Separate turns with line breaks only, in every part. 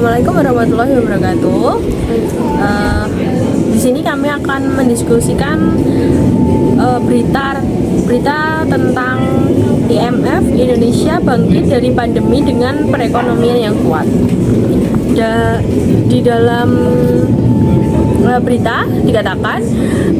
Assalamualaikum warahmatullahi wabarakatuh. Di sini kami akan mendiskusikan berita tentang IMF Indonesia bangkit dari pandemi dengan perekonomian yang kuat. Di dalam berita dikatakan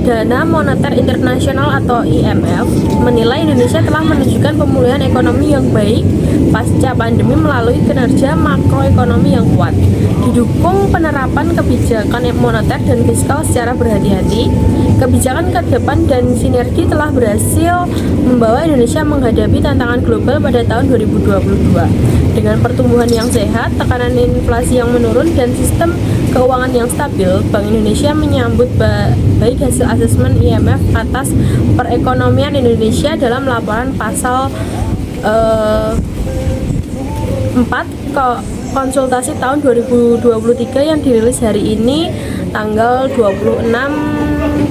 Dana Moneter Internasional atau IMF menilai Indonesia telah menunjukkan pemulihan ekonomi yang baik pasca pandemi melalui kinerja makroekonomi yang kuat, didukung penerapan kebijakan moneter dan fiskal secara berhati-hati. Kebijakan ke depan dan sinergi telah berhasil membawa Indonesia menghadapi tantangan global pada tahun 2022 dengan pertumbuhan yang sehat, tekanan inflasi yang menurun, dan sistem keuangan yang stabil. Bank Indonesia menyambut baik hasil asesmen IMF atas perekonomian Indonesia dalam laporan pasal 4 konsultasi tahun 2023 yang dirilis hari ini tanggal 26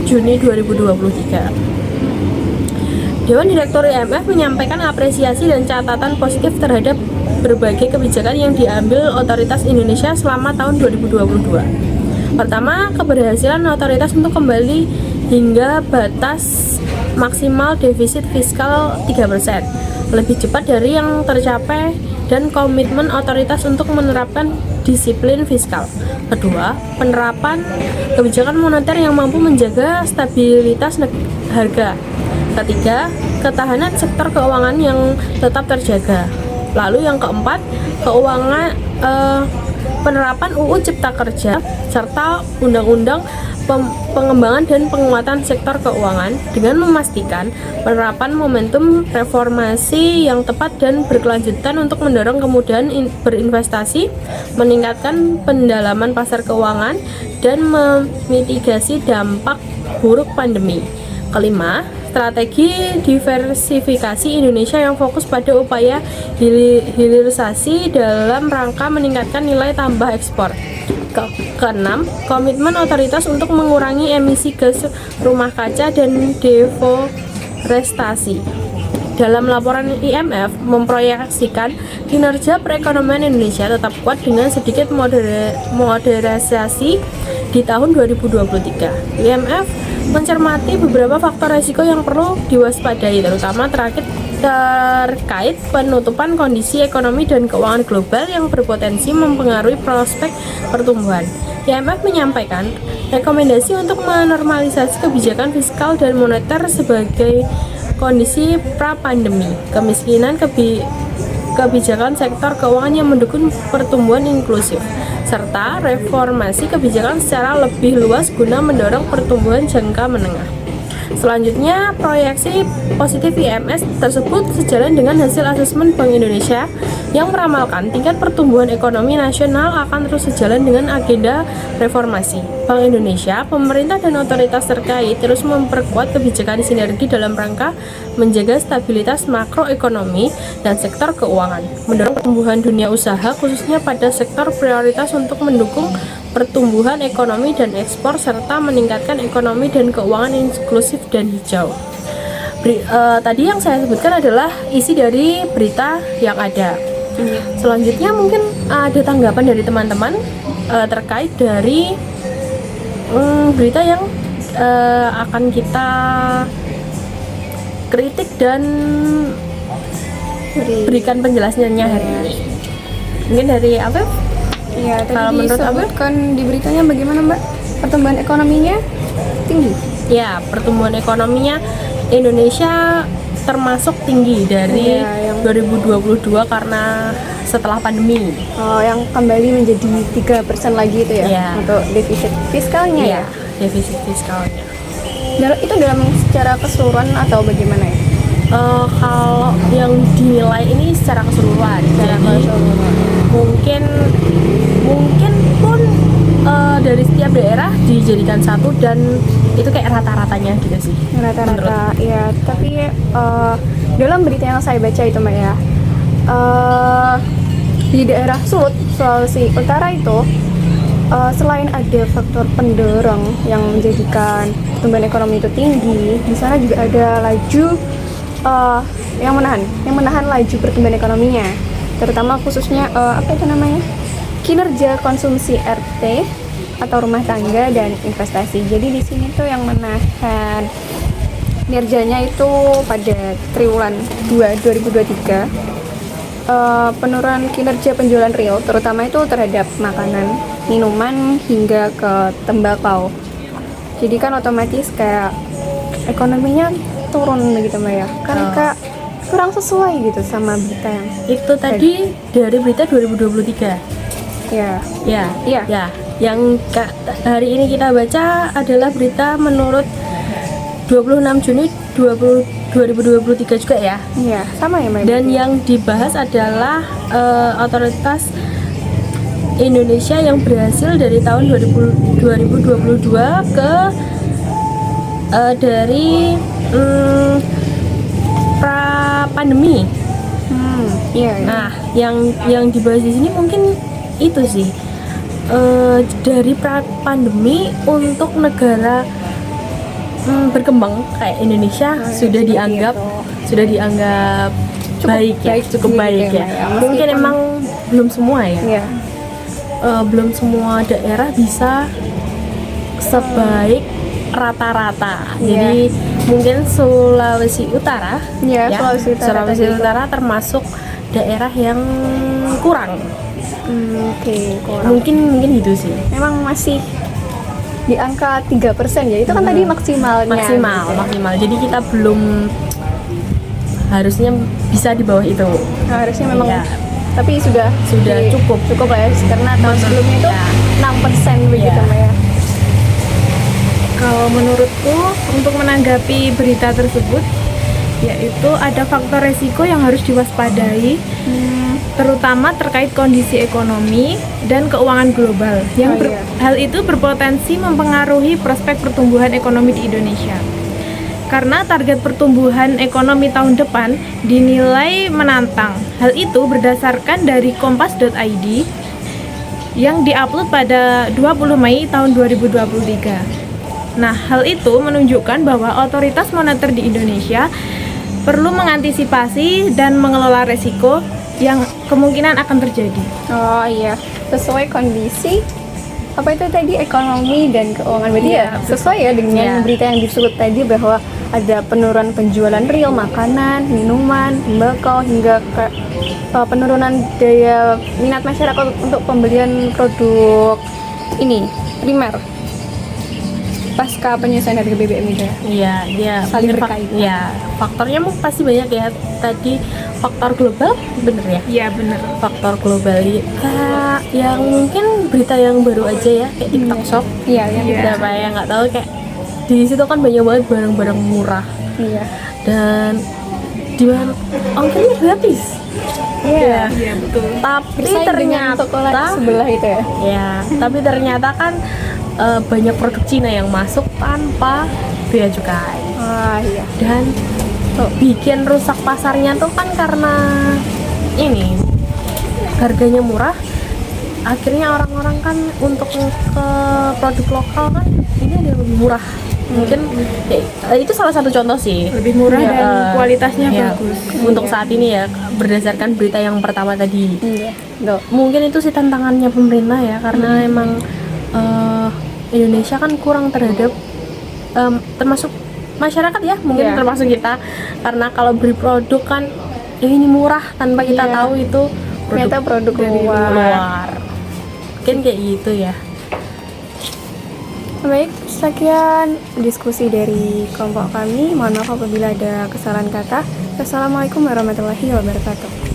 Juni 2023. Dewan Direktur IMF menyampaikan apresiasi dan catatan positif terhadap berbagai kebijakan yang diambil otoritas Indonesia selama tahun 2022. Pertama, keberhasilan otoritas untuk kembali hingga batas maksimal defisit fiskal 3%, lebih cepat dari yang tercapai, dan komitmen otoritas untuk menerapkan disiplin fiskal. Kedua, penerapan kebijakan moneter yang mampu menjaga stabilitas harga. Ketiga, ketahanan sektor keuangan yang tetap terjaga. Lalu yang keempat, penerapan UU Cipta Kerja serta Undang-Undang Pengembangan dan Penguatan Sektor Keuangan dengan memastikan penerapan momentum reformasi yang tepat dan berkelanjutan untuk mendorong kemudahan berinvestasi, meningkatkan pendalaman pasar keuangan, dan memitigasi dampak buruk pandemi. Kelima, strategi diversifikasi Indonesia yang fokus pada upaya hilirisasi dalam rangka meningkatkan nilai tambah ekspor. Keenam, komitmen otoritas untuk mengurangi emisi gas rumah kaca dan deforestasi. Dalam laporan IMF memproyeksikan kinerja perekonomian Indonesia tetap kuat dengan sedikit modernisasi di tahun 2023. IMF mencermati beberapa faktor risiko yang perlu diwaspadai, terutama terkait penutupan kondisi ekonomi dan keuangan global yang berpotensi mempengaruhi prospek pertumbuhan. IMF menyampaikan rekomendasi untuk menormalisasi kebijakan fiskal dan moneter sebagai kondisi pra-pandemi, kemiskinan, kebijakan sektor keuangan yang mendukung pertumbuhan inklusif, serta reformasi kebijakan secara lebih luas guna mendorong pertumbuhan jangka menengah. Selanjutnya, proyeksi positif IMF tersebut sejalan dengan hasil asesmen Bank Indonesia yang meramalkan tingkat pertumbuhan ekonomi nasional akan terus sejalan dengan agenda reformasi. Bank Indonesia, pemerintah, dan otoritas terkait terus memperkuat kebijakan sinergi dalam rangka menjaga stabilitas makroekonomi dan sektor keuangan, mendorong pertumbuhan dunia usaha khususnya pada sektor prioritas untuk mendukung pertumbuhan ekonomi dan ekspor, serta meningkatkan ekonomi dan keuangan inklusif dan hijau. Tadi yang saya sebutkan adalah isi dari berita yang ada. Selanjutnya mungkin ada tanggapan dari teman-teman terkait dari berita yang akan kita kritik dan berikan penjelasannya hari ini. Mungkin dari Afif?
Ya, tadi disebutkan di beritanya bagaimana Mbak? Pertumbuhan ekonominya tinggi?
Ya, pertumbuhan ekonominya Indonesia termasuk tinggi dari 2022 karena setelah pandemi.
Oh, yang kembali menjadi 3% lagi itu ya, untuk defisit fiskalnya ya?
Defisit fiskalnya.
Itu dalam secara keseluruhan atau bagaimana ya?
Kalau yang dinilai ini secara keseluruhan. Mungkin pun dari setiap daerah dijadikan satu dan itu kayak rata-ratanya gitu sih.
Rata-rata ya, tapi dalam berita yang saya baca itu Mbak ya, di daerah Sulut, Sulawesi Utara itu selain ada faktor pendorong yang menjadikan pertumbuhan ekonomi itu tinggi, di sana juga ada laju yang menahan laju pertumbuhan ekonominya, terutama khususnya kinerja konsumsi RT atau rumah tangga dan investasi. Jadi di sini tuh yang menahan kinerjanya itu pada triwulan 2 2023, penurunan kinerja penjualan real terutama itu terhadap makanan, minuman hingga ke tembakau. Jadi kan otomatis kayak ekonominya turun begitu Mbak ya. Kan kayak kurang sesuai gitu sama berita yang
Itu tadi dari berita 2023.
ya.
Ya,
Iya.
ya. Yang hari ini kita baca adalah berita menurut 26 Juni 2023 juga ya.
Iya, sama ya Mbak.
Dan yang dibahas adalah otoritas Indonesia yang berhasil dari tahun 2022 ke dari pra pandemi.
Iya, iya.
Nah, yang dibahas di sini mungkin itu sih, dari pra pandemi untuk negara berkembang kayak Indonesia sudah
seperti
dianggap
Cukup
baik ya,
baik
cukup
gitu
baik
ya,
ya.
Mbak ya.
Mungkin
Meskipun-
emang belum semua ya.
Iya.
Belum semua daerah bisa sebaik rata-rata.
Iya.
Jadi mungkin Sulawesi Utara,
Iya,
ya,
Sulawesi Utara tadi.
Utara termasuk daerah yang kurang.
Oke, kurang.
Mungkin gitu sih.
Memang masih di angka 3% ya. Itu kan tadi maksimalnya.
Maksimal. Jadi kita belum, harusnya bisa di bawah itu.
Harusnya memang
Iya.
tapi sudah cukup lah ya, karena tahun sebelumnya itu
Ya.
6% begitu
Iya.
Mbak ya.
Kalau menurutku untuk menanggapi berita tersebut, yaitu ada faktor resiko yang harus diwaspadai, terutama terkait kondisi ekonomi dan keuangan global.
iya.
Hal itu berpotensi mempengaruhi prospek pertumbuhan ekonomi di Indonesia. Karena target pertumbuhan ekonomi tahun depan dinilai menantang. Hal itu berdasarkan dari kompas.id yang diupload pada 20 Mei tahun 2023. Nah, hal itu menunjukkan bahwa otoritas moneter di Indonesia perlu mengantisipasi dan mengelola resiko yang kemungkinan akan terjadi.
Oh iya, sesuai kondisi apa itu tadi, ekonomi dan keuangan. Berarti
Iya,
ya sesuai ya dengan
Iya.
berita yang disebut tadi bahwa ada penurunan penjualan real makanan, minuman, tembakau hingga ke penurunan daya minat masyarakat untuk pembelian produk ini primer pasca penyesuaian harga BBM itu ya.
Iya, dia
Saling
bener,
berkaitan.
ya, faktornya pasti banyak ya. Tadi faktor global, bener ya.
Iya, benar.
Faktor global ya, yang mungkin berita yang baru aja ya, kayak TikTok Shop.
Iya, yang
Iya.
Berapa yang nggak tahu, kayak di situ kan banyak banget barang-barang murah
iya.
dan di mana ongkirnya gratis.
Iya.
Iya, betul.
Tapi
Bersaing dengan
ternyata
toko lain sebelah itu ya.
ya, tapi ternyata kan banyak produk Cina yang masuk tanpa bea cukai
Ah iya.
dan bikin rusak pasarnya tuh kan karena ini harganya murah. Akhirnya orang-orang kan untuk ke produk lokal kan ini ada yang lebih murah. Mungkin itu salah satu contoh sih.
Lebih murah
Ya,
dan kualitasnya
ya,
bagus.
untuk
Iya.
saat ini ya, berdasarkan berita yang pertama tadi.
Iya. Tuh.
Mungkin itu sih tantangannya pemerintah ya, karena emang Indonesia kan kurang terhadap termasuk masyarakat ya, mungkin
Iya.
termasuk kita, karena kalau beli produk kan ini murah tanpa kita
Iya.
tahu itu
Ternyata produk
dari
luar.
luar. Mungkin kayak gitu ya.
Baik, sekian diskusi dari kelompok kami. Mohon maaf apabila ada kesalahan kata. Assalamualaikum warahmatullahi wabarakatuh.